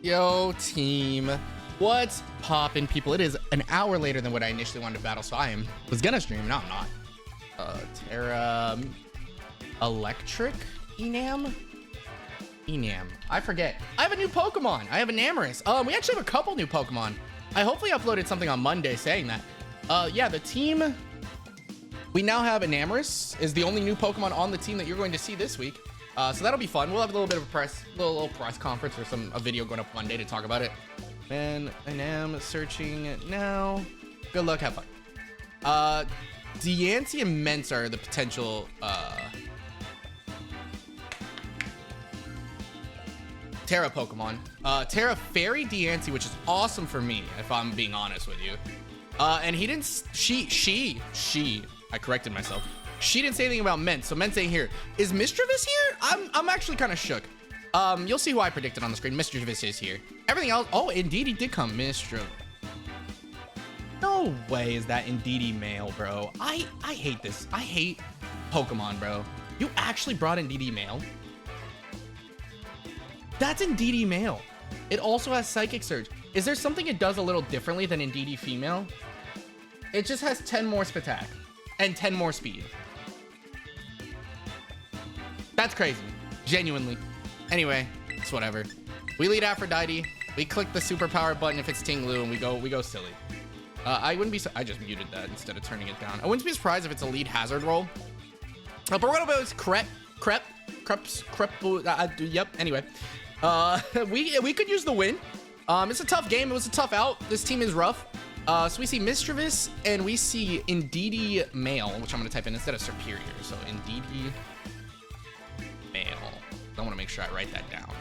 Yo, team. What's poppin', people? It is an hour later than what I initially wanted to battle, so was gonna stream. Now I'm not. TERA Electric ENAM? ENAM. I forget. I have a new Pokemon. I have Enamorous. We actually have a couple new Pokemon. I hopefully uploaded something on Monday saying that. Yeah, the team. We now have Enamorous is the only new Pokemon on the team that you're going to see this week. So that'll be fun. We'll have a little bit of a little press conference or a video going up Monday to talk about it. And ENAM searching now. Good luck, have fun. Diancie and Mence are the potential TERA Pokemon. TERA Fairy Diancie, which is awesome for me, if I'm being honest with you. And he didn't, I corrected myself. She didn't say anything about Mence, so Mence ain't here. Is Mischievous here? I'm actually kind of shook. You'll see who I predicted on the screen. Mischievous is here. Everything else, oh, indeed he did come. Mischievous. No way is that Indeedee male, bro. I hate this. I hate Pokemon, bro. You actually brought Indeedee male? That's Indeedee male. It also has Psychic Surge. Is there something it does a little differently than Indeedee female? It just has 10 more Spatak and 10 more speed. That's crazy. Genuinely. Anyway, it's whatever. We lead Aphrodite. We click the superpower button if it's Tinglu, and we go silly. I wouldn't be. I just muted that instead of turning it down. I wouldn't be surprised if it's a lead hazard roll. But what about his crep? Yep. Anyway, we could use the win. It's a tough game. It was a tough out. This team is rough. So we see Mischievous and we see Indeedee male, which I'm gonna type in instead of superior. So Indeedee male. I want to make sure I write that down.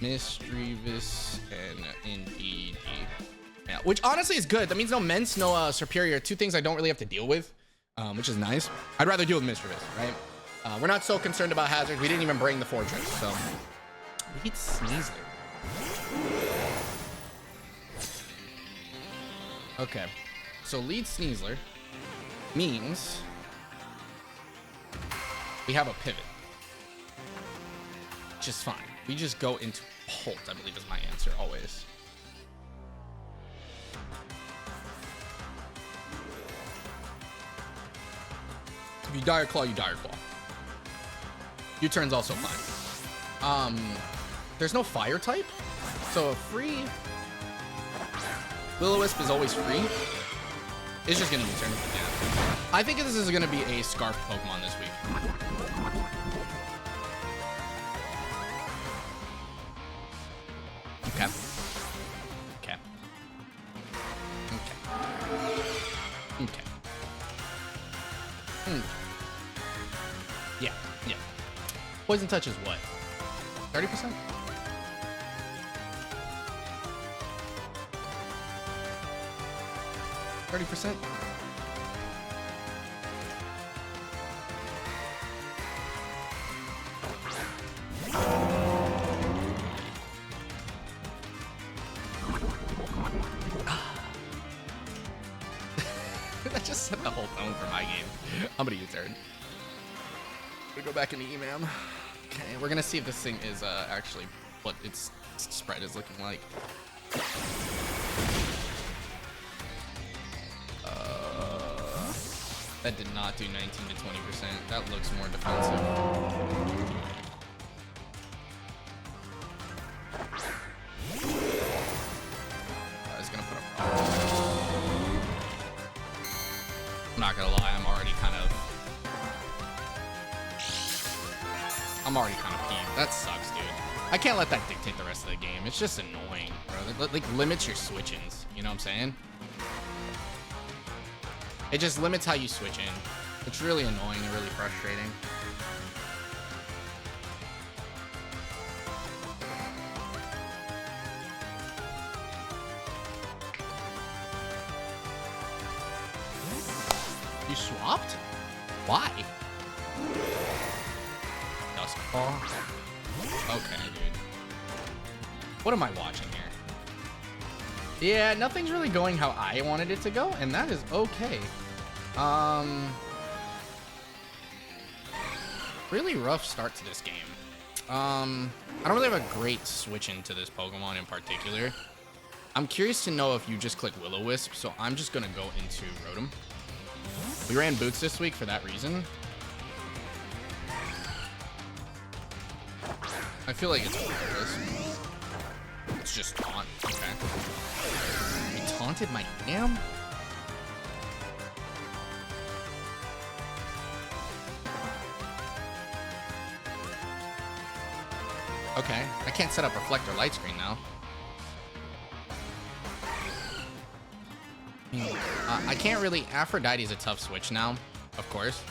Mischievous and Indeedee male, which honestly is good. That means no Mence, no superior. Two things I don't really have to deal with, which is nice. I'd rather deal with Mischievous, right? We're not so concerned about hazards. We didn't even bring the fortress, so lead Sneasler. Okay, so lead Sneasler means we have a pivot, which is fine. We just go into Holt, I believe is my answer always. If you Dire Claw, you Dire Claw. U-turn's also fine. There's no fire type, so a free Will-O-Wisp is always free. It's just gonna U-turn. Yeah. I think this is gonna be a Scarf Pokemon this week. Okay. Okay. Okay. Okay. Yeah. Yeah. Poison Touch is what? 30%? 30%? That just set the whole tone for my game. I'm gonna U-turn. Gonna go back into ENAM. Okay, we're gonna see if this thing is actually what its spread is looking like. That did not do 19 to 20%. That looks more defensive. I was gonna put a problem. I'm not gonna lie, I'm already kind of peeved. That sucks, dude. I can't let that dictate the rest of the game. It's just annoying, bro. It like limits your switch-ins. You know what I'm saying? It just limits how you switch in. It's really annoying and really frustrating. You swapped? Why? Duskfall? Okay, dude. What am I watching here? Yeah, nothing's really going how I wanted it to go, and that is okay. Really rough start to this game. I don't really have a great switch into this Pokemon in particular. I'm curious to know if you just click Will-O-Wisp, so I'm just gonna go into Rotom. We ran Boots this week for that reason. I feel like it's worthless. It's just taunt. Okay. He taunted my ENAM? Okay, I can't set up Reflector Light Screen now. I can't really... Aphrodite's a tough switch now, of course.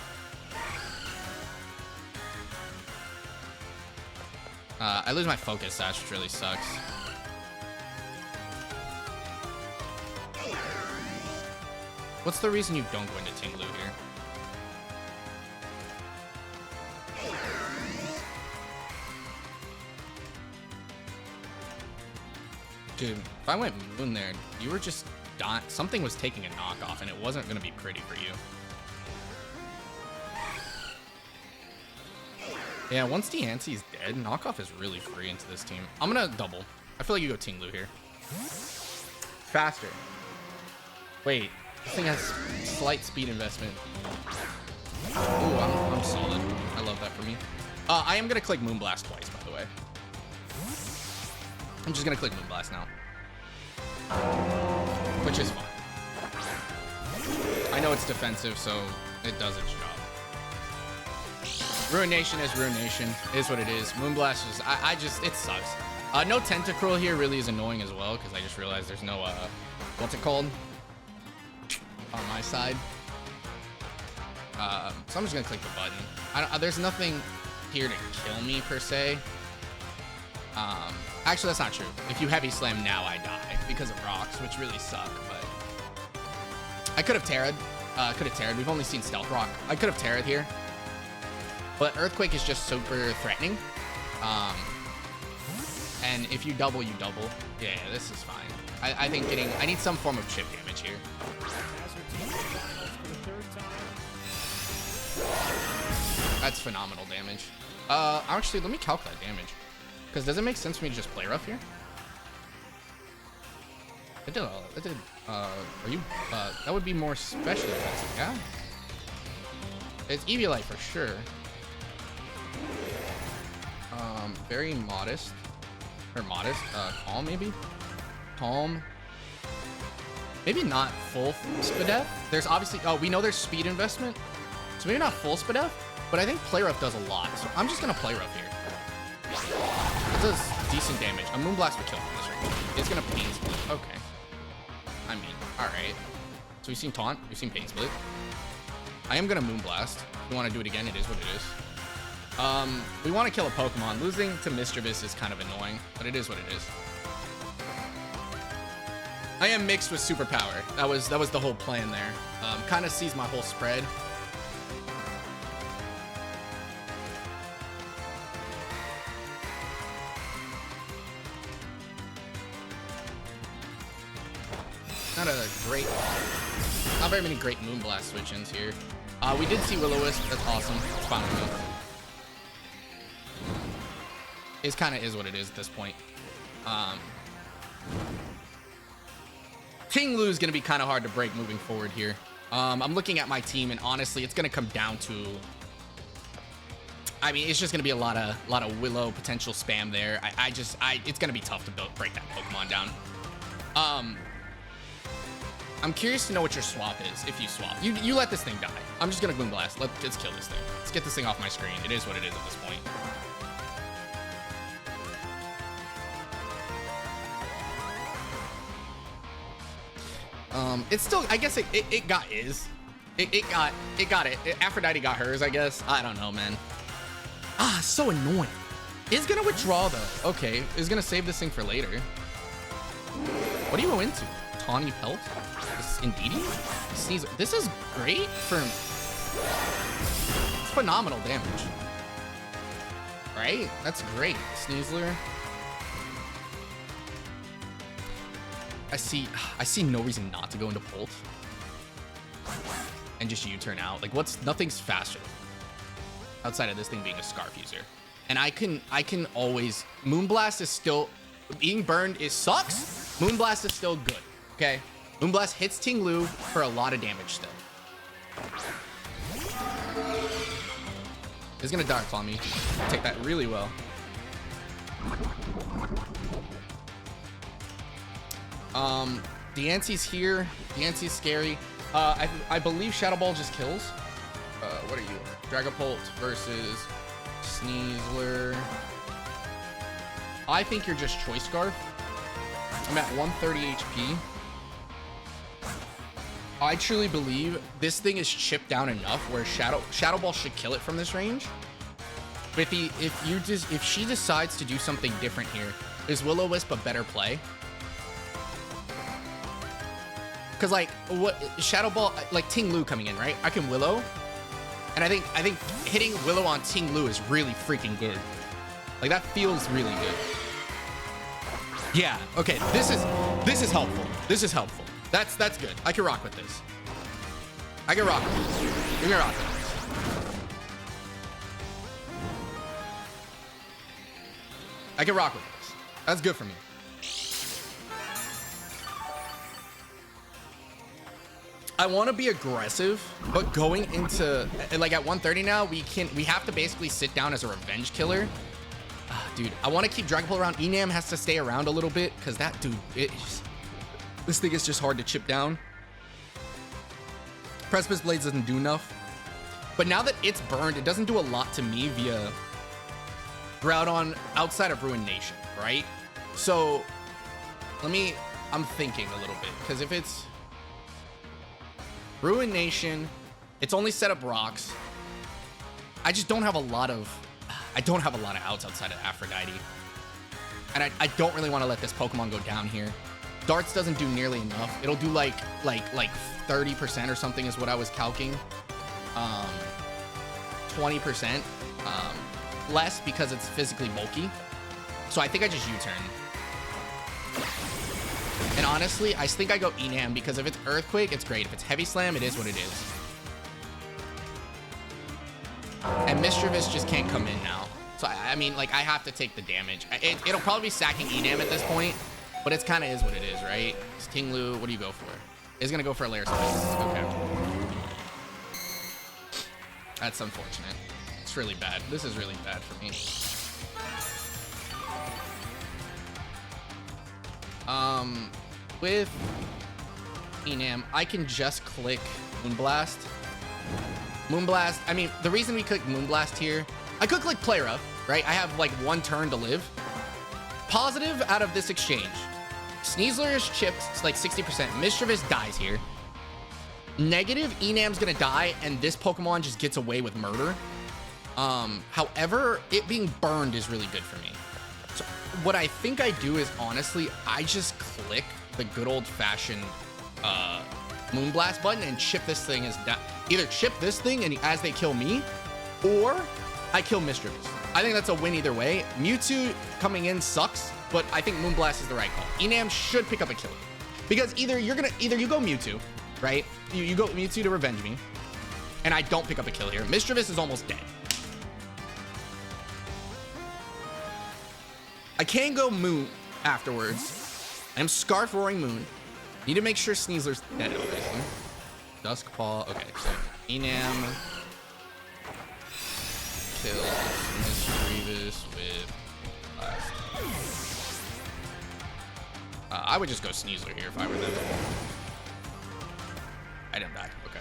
I lose my focus sash, which really sucks. What's the reason you don't go into Tinglu here? Dude, if I went Moon there, you were just dying. Something was taking a knockoff, and it wasn't going to be pretty for you. Yeah, once Deancey's dead, knockoff is really free into this team. I'm going to double. I feel like you go Tinglu here. Faster. Wait, this thing has slight speed investment. Ooh, I'm solid. I love that for me. I am going to click Moonblast twice, by the way. I'm just going to click Moonblast now. Which is fine. I know it's defensive, so it does its job. Ruination is Ruination. It is what it is. Moonblast is... it sucks. No Tentacruel here really is annoying as well, because I just realized there's no... what's it called? On my side. So I'm just going to click the button. There's nothing here to kill me, per se. Actually, that's not true. If you Heavy Slam now, I die because of rocks, which really suck, but... I could have Terra'd. We've only seen Stealth Rock. I could have Terra'd here. But Earthquake is just super threatening. And if you double, you double. Yeah, this is fine. I think I need some form of chip damage here. That's phenomenal damage. Actually, let me calculate damage. Because does it make sense for me to just play rough here? That would be more special defensive, yeah? It's Eviolite for sure. Very modest. Or modest, calm maybe? Calm. Maybe not full Spadef. There's obviously, we know there's speed investment. So maybe not full Spadef, but I think play rough does a lot. So I'm just gonna play rough here. It does decent damage. A Moonblast would kill him in this range. It's gonna Pain Split. Okay. I mean, alright. So we've seen Taunt. We've seen Pain Split. I am gonna Moonblast. If we want to do it again, it is what it is. We want to kill a Pokemon. Losing to Mischievous is kind of annoying, but it is what it is. I am mixed with Superpower. That was the whole plan there. Kind of sees my whole spread. Not very many great Moonblast switch-ins here. We did see Will-O-Wisp. That's awesome. It's fine with me. It kind of is what it is at this point. Tinglu is going to be kind of hard to break moving forward here. I'm looking at my team, and honestly, it's going to come down to... I mean, it's just going to be a lot of Willow potential spam there. It's going to be tough to break that Pokemon down. I'm curious to know what your swap is, if you swap. You let this thing die. I'm just going to Moonblast. Let's kill this thing. Let's get this thing off my screen. It is what it is at this point. It's still, I guess it got his. It got it. Aphrodite got hers, I guess. I don't know, man. So annoying. Is gonna withdraw though. Okay, is gonna save this thing for later. What do you go into? Tawny Pelt? Indeedee? Sneasel. This is great for... It's phenomenal damage. Right? That's great. Sneasler. I see no reason not to go into Bolt. And just U-turn out. Like, nothing's faster outside of this thing being a Scarf user. And I can always, Moonblast is still, being burned is sucks. Moonblast is still good, okay? Moonblast hits Tinglu for a lot of damage still. He's gonna Dark Claw me. Take that really well. Diancie's here. Diancie's scary. I believe Shadow Ball just kills. What are you? Dragapult versus Sneasler. I think you're just Choice Scarf. I'm at 130 HP. I truly believe this thing is chipped down enough where Shadow Ball should kill it from this range. But if she decides to do something different here, is Will-O-Wisp a better play? Because like what Shadow Ball, like Tinglu coming in, right? I can Willow, and I think hitting Willow on Tinglu is really freaking good. Like that feels really good. Yeah. Okay. This is helpful. This is helpful. That's good. I can rock with this. I can rock with this. Give me a rock with this. I can rock with this. That's good for me. I want to be aggressive, but going into like at 130 now, we have to basically sit down as a revenge killer. Dude, I want to keep Dragapult around. ENAM has to stay around a little bit because that dude, this thing is just hard to chip down. Precipice Blades doesn't do enough. But now that it's burned, it doesn't do a lot to me via Groudon outside of Ruin Nation, right? So I'm thinking a little bit because if it's Ruin Nation, it's only set up rocks. I just don't have a lot of outs outside of Aphrodite. And I don't really want to let this Pokemon go down here. Darts doesn't do nearly enough. It'll do like 30% or something is what I was calcing. 20% less because it's physically bulky. So I think I just U-turn. And honestly, I think I go ENAM because if it's Earthquake, it's great. If it's Heavy Slam, it is what it is. And Mischievous just can't come in now. So, I mean, like, I have to take the damage. It'll probably be sacking ENAM at this point, but it's kind of is what it is, right? It's Tinglu. What do you go for? It's going to go for a Lair Spikes. Okay. That's unfortunate. It's really bad. This is really bad for me. With ENAM, I can just click Moonblast. Moonblast, I mean, the reason we click Moonblast here, I could click Play Rough, right? I have like one turn to live. Positive out of this exchange. Sneasler is chipped, it's like 60%. Mischievous dies here. Negative, ENAM's gonna die, and this Pokemon just gets away with murder. However, it being burned is really good for me. So what I think I do is, honestly, I just click the good old-fashioned Moonblast button and chip this thing as down. Either chip this thing and as they kill me, or I kill Mischievous. I think that's a win either way. Mewtwo coming in sucks, but I think Moonblast is the right call. ENAM should pick up a kill because either you go Mewtwo, right? You go Mewtwo to revenge me, and I don't pick up a kill here. Mischievous is almost dead. I can go Moon afterwards. I'm Scarf Roaring Moon. Need to make sure Sneasler's dead, obviously. Duskpaw. Okay, so ENAM kills Mischievous with Blast. I would just go Sneasler here if I were them. I didn't die. Okay.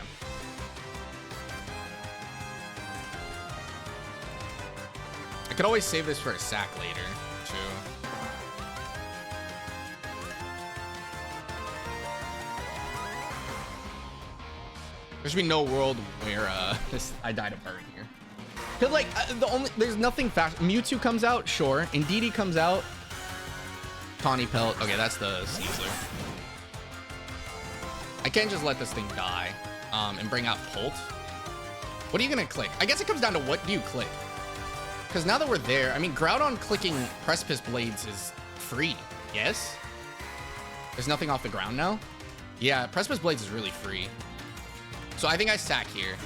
I could always save this for a sack later, too. There should be no world where I died of burn here. Cause like there's nothing fast. Mewtwo comes out, sure. Indeedee comes out. Tawny Pelt. Okay, that's the Sneasler. I can't just let this thing die and bring out Pult. What are you gonna click? I guess it comes down to what do you click? Because now that we're there, I mean, Groudon clicking Precipice Blades is free. Yes. There's nothing off the ground now. Yeah, Precipice Blades is really free. So I think I sack here.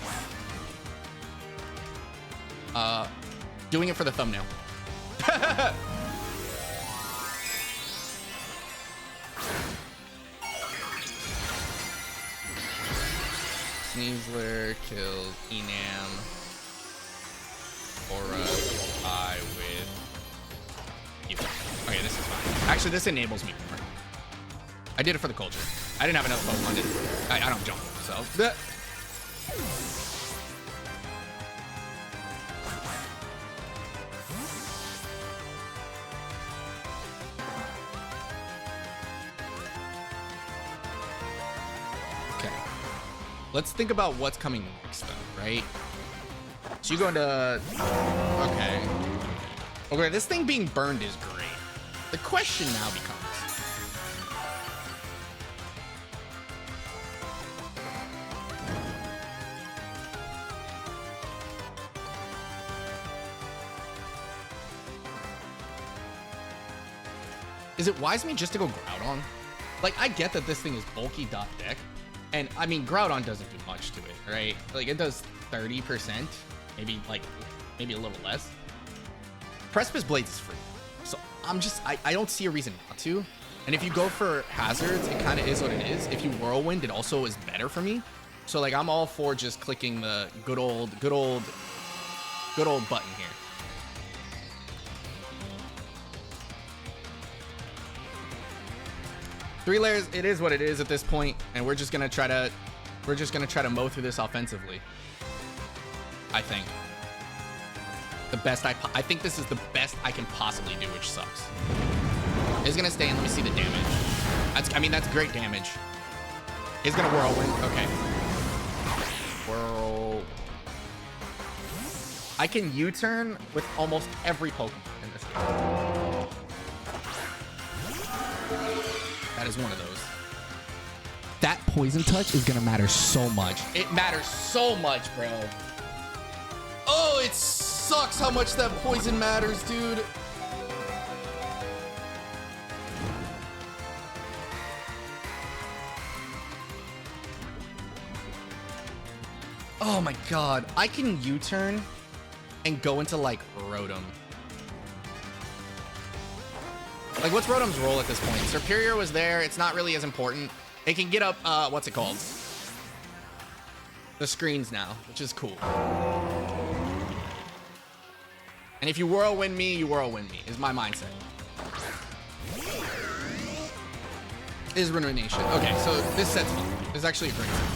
Doing it for the thumbnail. Sneasler kills ENAM. Aura I with you. Okay, this is fine. Actually, this enables me more. I did it for the culture. I didn't have enough Pokemon to... I don't jump, so... Okay. Let's think about what's coming next, though, right? So you go into... Okay. Okay, this thing being burned is great. The question now becomes... Is it wise me just to go Groudon? Like, I get that this thing is bulky deck, and I mean, Groudon doesn't do much to it, right? Like, it does 30%, maybe a little less. Precipice Blades is free, so I don't see a reason not to. And if you go for hazards, it kind of is what it is. If you Whirlwind, it also is better for me. So like, I'm all for just clicking the good old button here. Three layers, it is what it is at this point, and we're just gonna try to mow through this offensively. I think. I think this is the best I can possibly do, which sucks. It's gonna stay in. Let me see the damage. That's great damage. It's gonna Whirlwind. Okay. Whirl. I can U-turn with almost every Pokemon in this game. That is one of those. That Poison Touch is gonna matter so much. It matters so much, bro. Oh, it sucks how much that poison matters, dude. Oh my god. I can U-turn and go into like Rotom. Like, what's Rotom's role at this point? Superior was there. It's not really as important. It can get up, what's it called? The screens now, which is cool. And if you Whirlwind me, you Whirlwind me, is my mindset. Is Ruination. Okay, so this set's fun. This is actually a great set.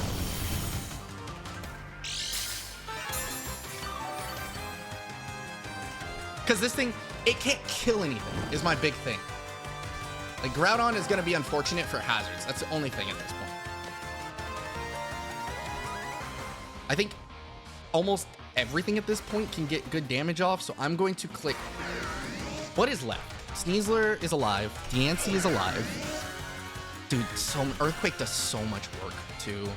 Because this thing, it can't kill anything, is my big thing. Like, Groudon is going to be unfortunate for hazards. That's the only thing at this point. I think almost everything at this point can get good damage off, so I'm going to click... What is left? Sneasler is alive. Diancie is alive. Dude, Earthquake does so much work, too.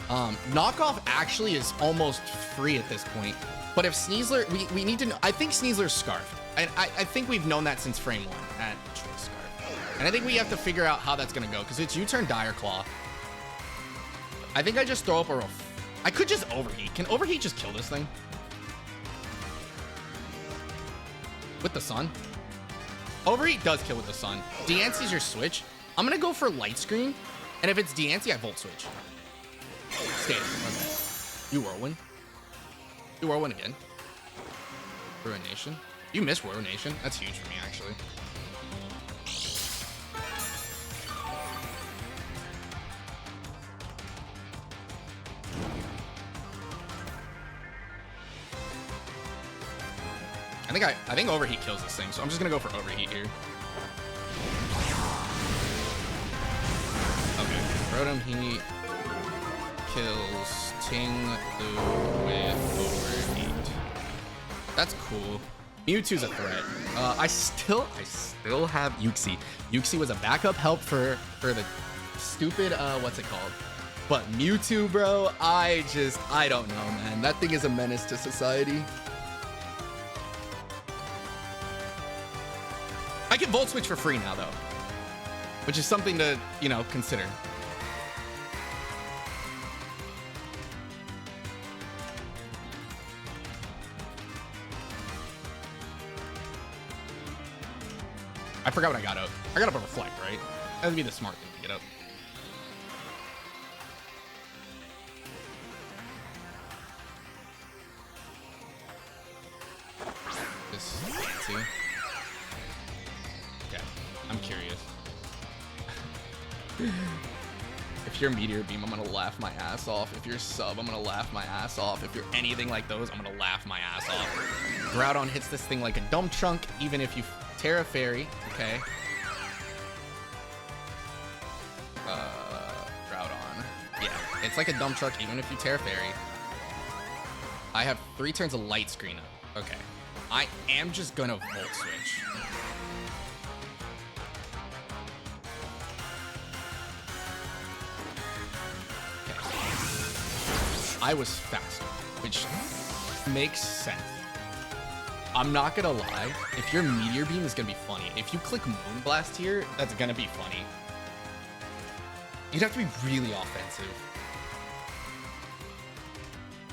Knockoff actually is almost free at this point. But if Sneasler... We need to know... I think Sneasler's Scarfed. I think we've known that since frame 1 at Choice Scarf. And I think we have to figure out how that's going to go, because it's U-turn Dire Claw. I think I just throw up a... I could just Overheat. Can Overheat just kill this thing? With the Sun? Overheat does kill with the Sun. Diancie's your switch. I'm going to go for Light Screen. And if it's Diancie, I Volt Switch. Stay. Okay. You Whirlwind. You Whirlwind again. Ruination. You missed Ruination. That's huge for me, actually. I think Overheat kills this thing, so I'm just gonna go for Overheat here. Okay, Rotom Heat kills Ting-Lu with Overheat. That's cool. Mewtwo's a threat. I still have Uxie. Uxie was a backup help for the stupid what's it called? But Mewtwo, bro, I don't know, man. That thing is a menace to society. I can Volt Switch for free now, though, which is something to, you know, consider. I forgot what I got up. I got up a reflect, right? That would be the smart thing to get up. This fancy. Okay, I'm curious. If you're Meteor Beam, I'm gonna laugh my ass off. If you're Sub, I'm gonna laugh my ass off. If you're anything like those, I'm gonna laugh my ass off. Groudon hits this thing like a dump trunk, even if you Terra Fairy, okay? Groudon. Yeah, it's like a dump truck, even if you Terra Fairy. I have 3 turns of light screen up. Okay. I am just gonna Volt Switch. I was faster, which makes sense. I'm not gonna lie, if your Meteor Beam is gonna be funny. If you click Moonblast here, that's gonna be funny. You'd have to be really offensive.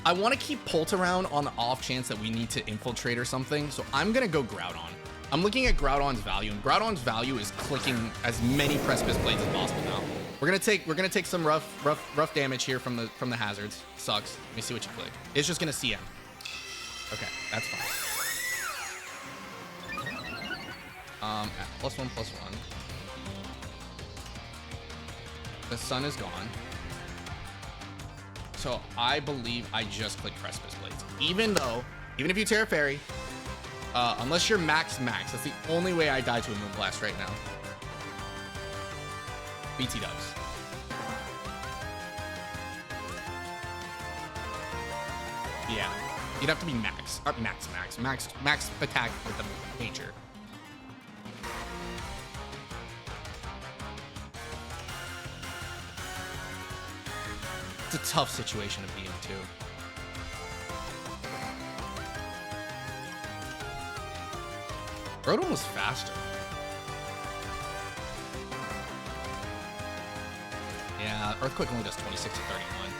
I want to keep Pult around on the off chance that we need to infiltrate or something, so I'm gonna go Groudon. I'm looking at Groudon's value, and Groudon's value is clicking as many Precipice Blades as possible now. We're gonna take some rough damage here from the hazards. Sucks. Let me see what you click. It's just gonna CM. Okay, that's fine. +1/+1. The sun is gone. So I believe I just clicked Precipice Blades. Even if you Terra Fairy, unless you're max, that's the only way I die to a Moonblast right now. BT dubs. Yeah, you'd have to be max attack with the nature. It's a tough situation to be in too. Rotom was faster. Yeah, Earthquake only does 26 to 31.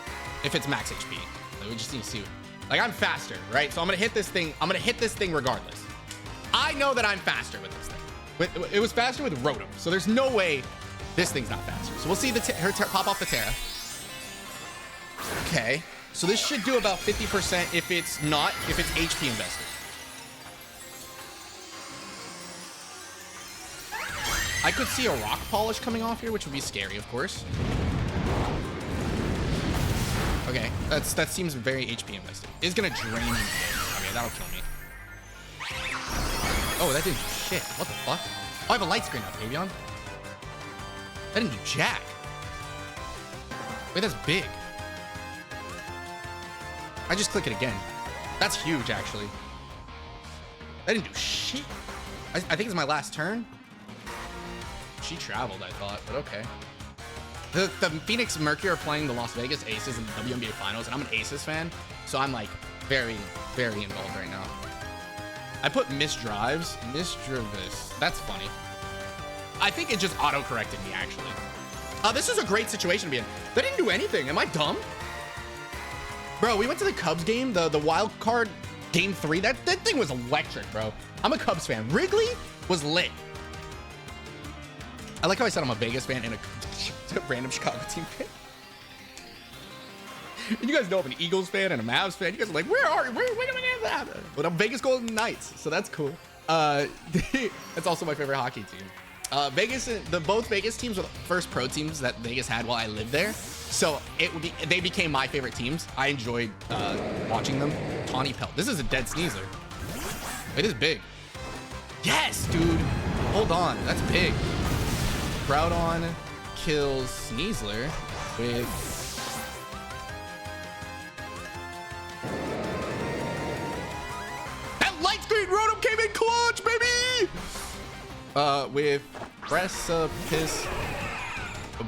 If it's max HP. Like, we just need to see. Like, I'm faster, right? So I'm gonna hit this thing. I'm gonna hit this thing regardless. I know that I'm faster with this thing. It was faster with Rotom, so there's no way this thing's not faster. So we'll see her pop off the Terra. Okay, so this should do about 50% if it's HP invested. I could see a Rock Polish coming off here, which would be scary, of course. Okay, that seems very HP invested. It's gonna drain me. Okay, that'll kill me. Oh, that didn't do shit. What the fuck? Oh, I have a light screen up, Avion. That didn't do jack. Wait, that's big. I just click it again. That's huge, actually. That didn't do shit. I think it's my last turn. She traveled, I thought, but okay. The Phoenix Mercury are playing the Las Vegas Aces in the WNBA Finals, and I'm an Aces fan, so I'm like very, very involved right now. I put misdrives. That's funny. I think it just auto-corrected me, actually. This is a great situation to be in. That didn't do anything. Am I dumb? Bro, we went to the Cubs game, the wild card game 3. That thing was electric, bro. I'm a Cubs fan. Wrigley was lit. I like how I said I'm a Vegas fan and a random Chicago team fan. And you guys know I'm an Eagles fan and a Mavs fan. You guys are like, where are you? Where do we get that? But I'm Vegas Golden Knights, so that's cool. That's also my favorite hockey team. Both Vegas teams were the first pro teams that Vegas had while I lived there. So they became my favorite teams. I enjoyed watching them. Tawny Pelt. This is a dead Sneasler. It is big. Yes, dude. Hold on. That's big. Groudon kills Sneasler with... That light screen Rotom came in clutch, baby! With Precipice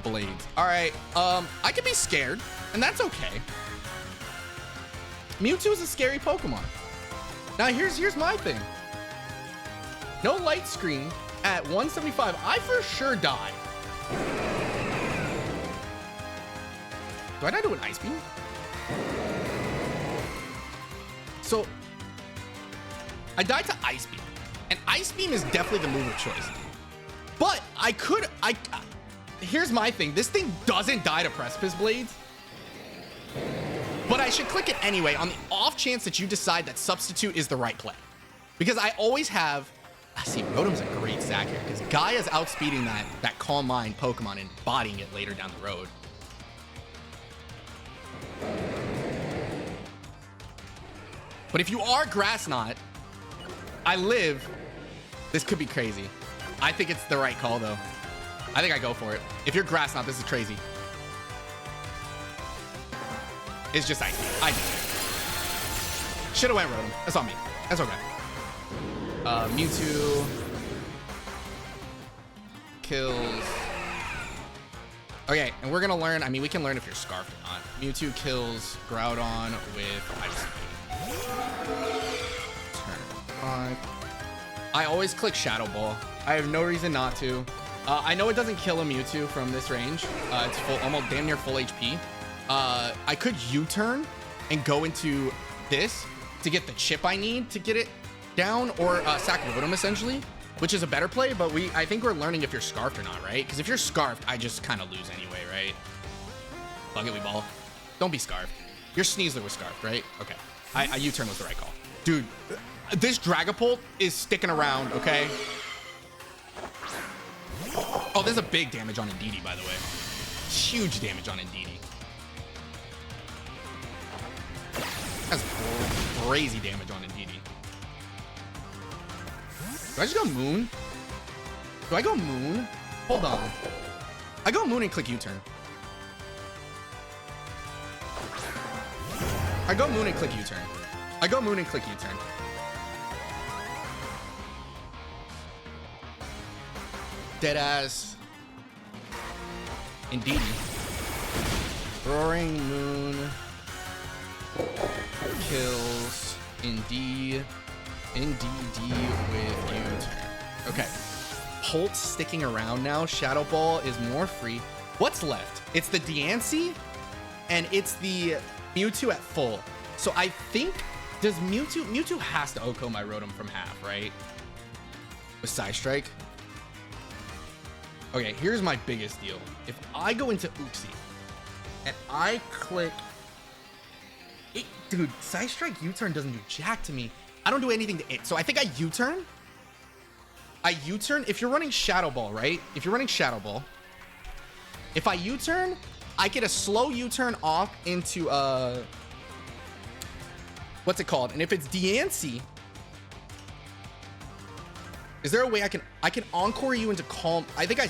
Blades. All right, I can be scared, and that's okay. Mewtwo is a scary Pokemon. Now here's my thing. No light screen at 175. I for sure die. Do I die to an Ice Beam? So I died to Ice Beam, and Ice Beam is definitely the move of choice. But here's my thing. This thing doesn't die to Precipice Blades. But I should click it anyway on the off chance that you decide that Substitute is the right play. Because I always have... I see, Rotom's a great sack here. Because Gaia's outspeeding that Calm Mind Pokemon and bodying it later down the road. But if you are Grass Knot, I live. This could be crazy. I think it's the right call, though. I think I go for it. If you're Grass Knot, this is crazy. It's just I should have went Rotom. That's on me. That's okay. Mewtwo kills. Okay, and we're gonna learn. I mean, we can learn if you're Scarfed or not. Mewtwo kills Groudon with Ice Beam. Turn 5. I always click Shadow Ball. I have no reason not to. I know it doesn't kill a Mewtwo from this range. It's full, almost damn near full HP. I could U-turn and go into this to get the chip I need to get it down, or sack Rotom essentially, which is a better play. But I think we're learning if you're Scarfed or not, right? Because if you're Scarfed, I just kind of lose anyway, right? Fuck it, we ball. Don't be Scarfed. Your Sneasler was Scarfed, right? Okay. I U-turn was the right call. Dude, this Dragapult is sticking around, okay? Oh, there's a big damage on Indeedee, by the way. Huge damage on Indeedee. That's crazy damage on Indeedee. Do I just go Moon? Do I go Moon? Hold on. I go Moon and click U-turn. I go Moon and click U-turn. I go Moon and click U-turn. Deadass. Indeedee. Roaring Moon kills Indeedee with U-turn. Okay. Holt sticking around now. Shadow Ball is more free. What's left? It's the Diancie and it's the Mewtwo at full. So I think, does Mewtwo has to OHKO my Rotom from half, right? With Side Strike. Okay, here's my biggest deal. If I go into Uxie and I click it, dude, Side Strike U-turn doesn't do jack to me. I don't do anything to it. So I think I U-turn. I U-turn if you're running Shadow Ball, right? If you're running Shadow Ball, if I U-turn, I get a slow U-turn off into what's it called? And if it's Diancie, is there a way I can Encore you into Calm? I think I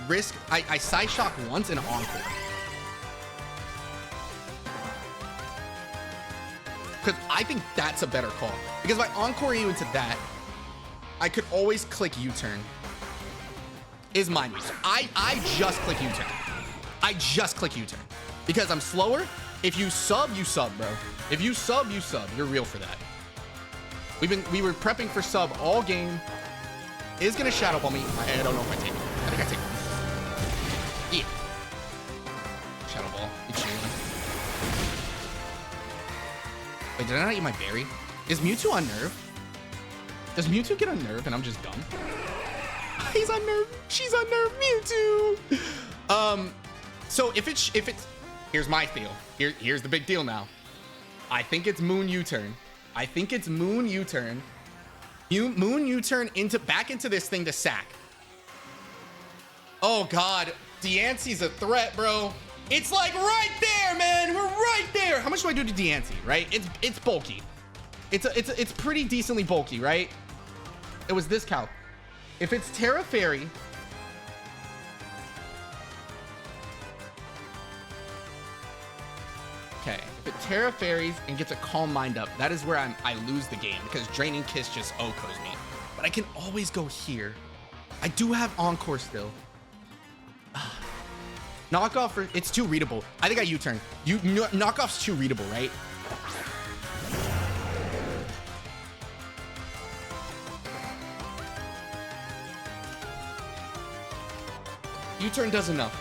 risk I Side Shock once and Encore. Because I think that's a better call. Because if I Encore you into that, I could always click U-turn. Is my move. So I just click U-turn. I just click U-turn. Because I'm slower. If you sub, bro. If you sub, you sub. You're real for that. We were prepping for sub all game. Is gonna Shadow Ball me. I don't know if I take it. I think I take it. Yeah. Shadow Ball. It's you. Wait, did I not eat my berry? Is Mewtwo on Nerve? Does Mewtwo get on Nerve and I'm just dumb? He's on Nerve. She's on Nerve. Mewtwo. So if it's here's my deal. Here's the big deal now. I think it's Moon U-turn. I think it's Moon U-turn. Moon U-turn back into this thing to sack. Oh God, Diancie's a threat, bro. It's like right there, man. We're right there. How much do I do to Diancie? Right? It's bulky. It's pretty decently bulky, right? It was this calc. If it's Terra Fairy, okay. If it Terra Fairies and gets a Calm Mind up, that is where I lose the game because Draining Kiss just OHKOs me. But I can always go here. I do have Encore still. Knockoff, it's too readable. I think I U-turn. Knockoff's too readable, right? U-turn does enough.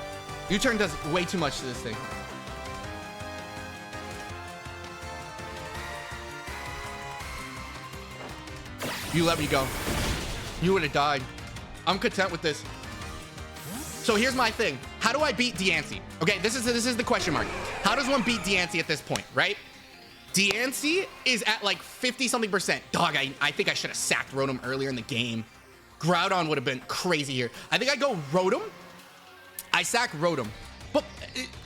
U-turn does way too much to this thing. You let me go. You would have died. I'm content with this. So here's my thing. How do I beat Diancie? Okay, this is the question mark. How does one beat Diancie at this point, right? Diancie is at like 50-something%. Dog, I think I should have sacked Rotom earlier in the game. Groudon would have been crazy here. I think I go Rotom. I sack Rotom. But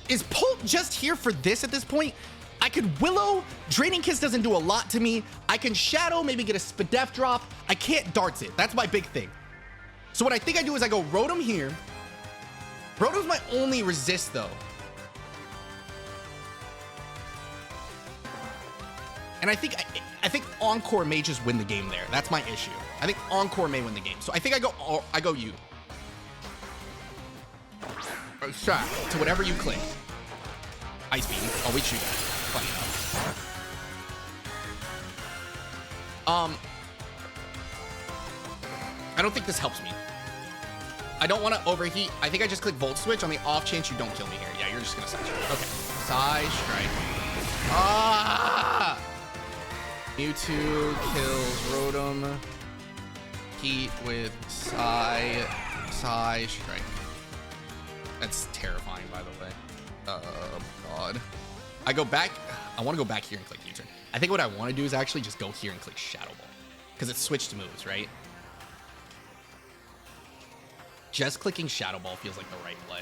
is Pulp just here for this at this point? I could Willow. Draining Kiss doesn't do a lot to me. I can Shadow, maybe get a Spadef drop. I can't Darts it. That's my big thing. So what I think I do is I go Rotom here. Rotom's my only resist though. And I think Encore may just win the game there. That's my issue. I think Encore may win the game. So I think I go you. Shot to whatever you click. Ice Beam. Oh, we shoot that. Funny enough. I don't think this helps me. I don't want to overheat. I think I just click Volt Switch on the off chance you don't kill me here. Yeah, you're just gonna Psy Strike. Okay. Psy Strike. Ah! Mewtwo kills Rotom. Heat with Psy Strike. That's terrifying, by the way. Oh, God. I go back. I want to go back here and click U-turn. I think what I want to do is actually just go here and click Shadow Ball. Because it's switched moves, right? Just clicking Shadow Ball feels like the right play.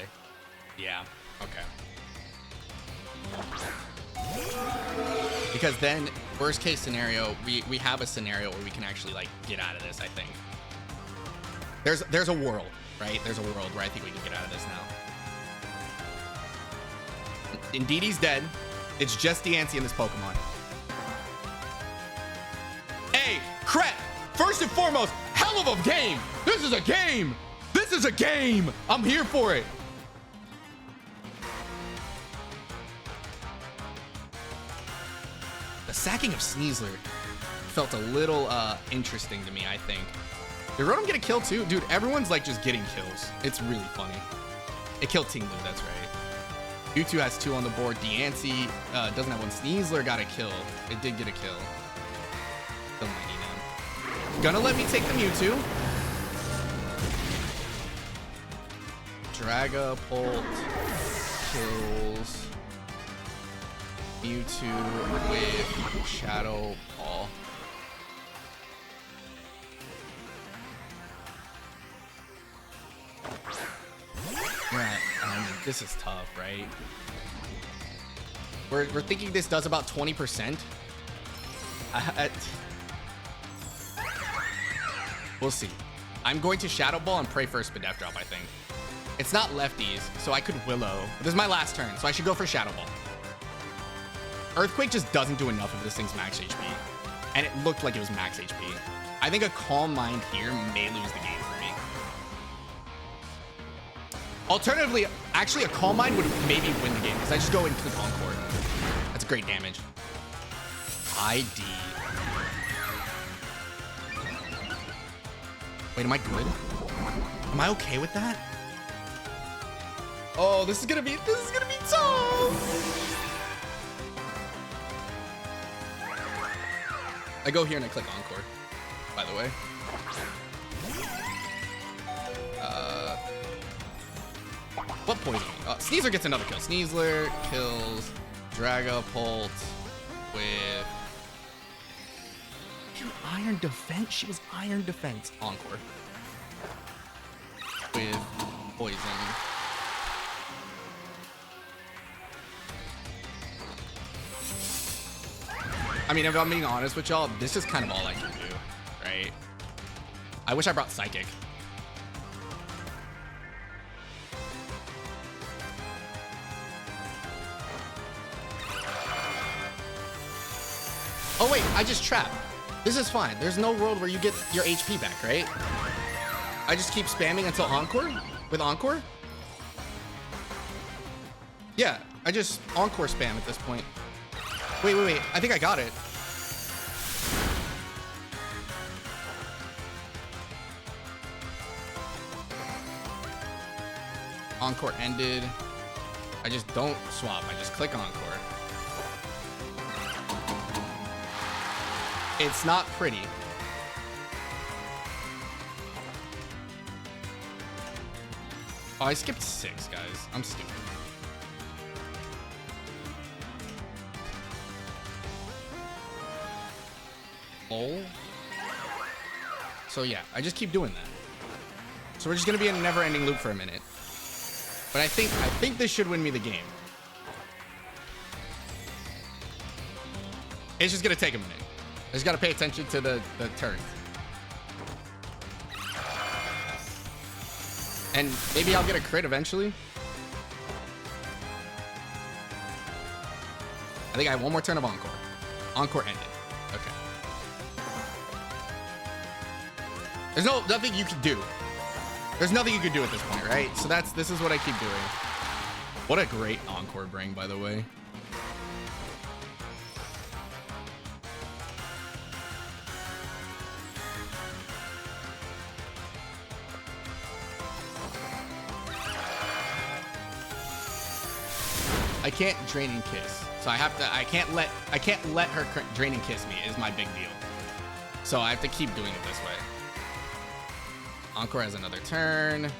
Yeah. Okay. Because then, worst case scenario, we have a scenario where we can actually, like, get out of this, I think. There's a world, right? There's a world where I think we can get out of this now. Indeed's dead. It's just Diancie in this Pokemon. Hey, crap! First and foremost, hell of a game! This is a game! This is a game! I'm here for it! The sacking of Sneasler felt a little interesting to me, I think. Did Rotom get a kill too? Dude, everyone's like just getting kills. It's really funny. It killed Tinglu, that's right. Mewtwo has 2 on the board. Diancie doesn't have one. Sneasler got a kill. It did get a kill. Still might need him. Gonna let me take the Mewtwo. Dragapult kills Mewtwo with Shadow Ball. Right, I mean, this is tough, right? We're thinking this does about 20%. We'll see. I'm going to Shadow Ball and pray for a Spadef drop, I think. It's not lefties, so I could Willow. This is my last turn, so I should go for Shadow Ball. Earthquake just doesn't do enough if this thing's max HP. And it looked like it was max HP. I think a Calm Mind here may lose the game for me. Alternatively, actually a Calm Mind would maybe win the game because I just go and click Encore. That's great damage. ID. Wait, am I good? Am I okay with that? Oh, this is gonna be tough. I go here and I click Encore, by the way. What poison? Sneasler gets another kill. Sneasler kills Dragapult with Iron Defense. She was Iron Defense. Encore with poison. I mean, if I'm being honest with y'all, this is kind of all I can do, right? I wish I brought Psychic. Oh wait, I just trapped. This is fine. There's no world where you get your HP back, right? I just keep spamming until Encore? With Encore? Yeah, I just Encore spam at this point. Wait. I think I got it. Encore ended. I just don't swap. I just click Encore. It's not pretty. Oh, I skipped 6, guys. I'm stupid. Oh. So yeah, I just keep doing that. So we're just gonna be in a never-ending loop for a minute. But I think this should win me the game. It's just gonna take a minute. I just gotta pay attention to the turns. And maybe I'll get a crit eventually. I think I have one more turn of Encore. Encore ended. Okay. There's nothing you can do. There's nothing you can do at this point, right? So this is what I keep doing. What a great Encore bring, by the way. I can't drain and kiss, so I can't let her drain and kiss me is my big deal. So I have to keep doing it this way. Encore has another turn.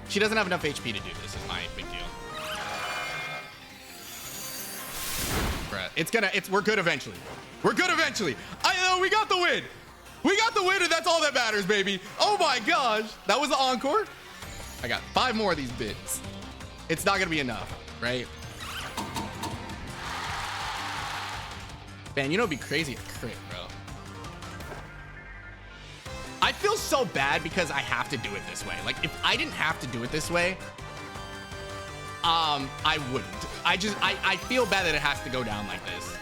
She doesn't have enough HP to do this is my big deal. Bruh, we're good eventually. We're good eventually. We got the win. We got the win, and that's all that matters, baby. Oh my gosh. That was the Encore. I got 5 more of these bits. It's not gonna be enough, right? Man, you know it'd be crazy a crit, bro. I feel so bad because I have to do it this way. Like, if I didn't have to do it this way, I wouldn't. I feel bad that it has to go down like this.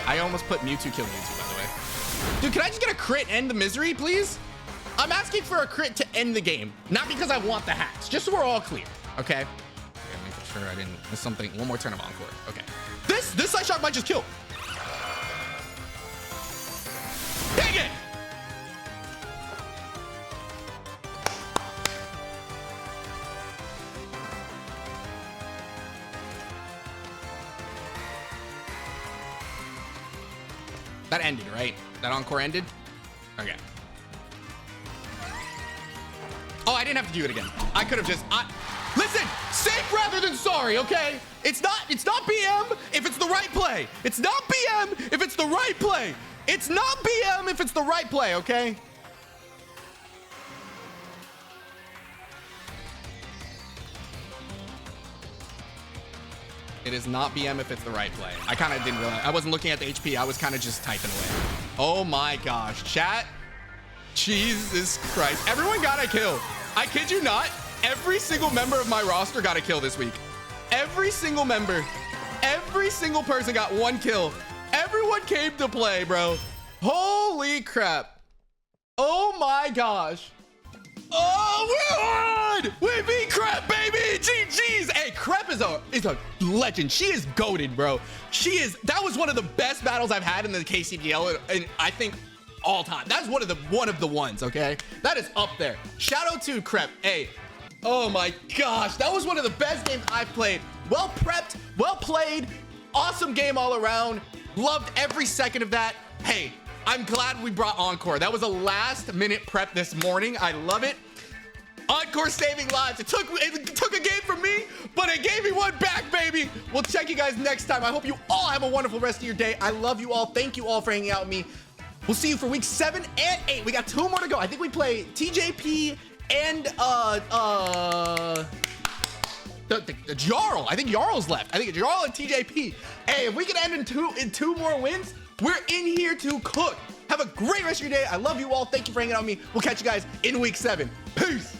I almost put Mewtwo killing Mewtwo, by the way. Dude, can I just get a crit and end the misery, please? I'm asking for a crit to end the game, not because I want the hats, just so we're all clear, okay? Making sure I didn't miss something. One more turn of Encore. Okay. This Side Shock might just kill. Dang it! That ended, right? That Encore ended? Okay. Oh, I didn't have to do it again. I could have just... Listen! Safe rather than sorry, okay? It's not BM if it's the right play. It's not BM if it's the right play. It's not BM if it's the right play, okay? It is not BM if it's the right play. I kind of didn't realize. I wasn't looking at the HP. I was kind of just typing away. Oh my gosh. Chat. Jesus Christ. Everyone got a kill. I kid you not. Every single member of my roster got a kill this week. Every single member. Every single person got 1 kill. Everyone came to play, bro. Holy crap. Oh my gosh. Oh, we won! We beat Crep, baby! GG's! Hey, Crep is a legend. She is goated, bro. That was one of the best battles I've had in the KCDL, and I think all time. That's one of the ones, okay? That is up there. Shout out to Crep. Hey, oh my gosh, that was one of the best games I've played. Well prepped, well played, awesome game all around. Loved every second of that. Hey, I'm glad we brought Encore. That was a last minute prep this morning. I love it. Encore saving lives. It took a game from me, but it gave me one back, baby. We'll check you guys next time. I hope you all have a wonderful rest of your day. I love you all. Thank you all for hanging out with me. We'll see you for week 7 and 8. We got 2 more to go. I think we play TJP and the Jarl. I think Jarl's left. I think Jarl and TJP. Hey, if we can end in two more wins, we're in here to cook. Have a great rest of your day. I love you all. Thank you for hanging out with me. We'll catch you guys in week 7. Peace.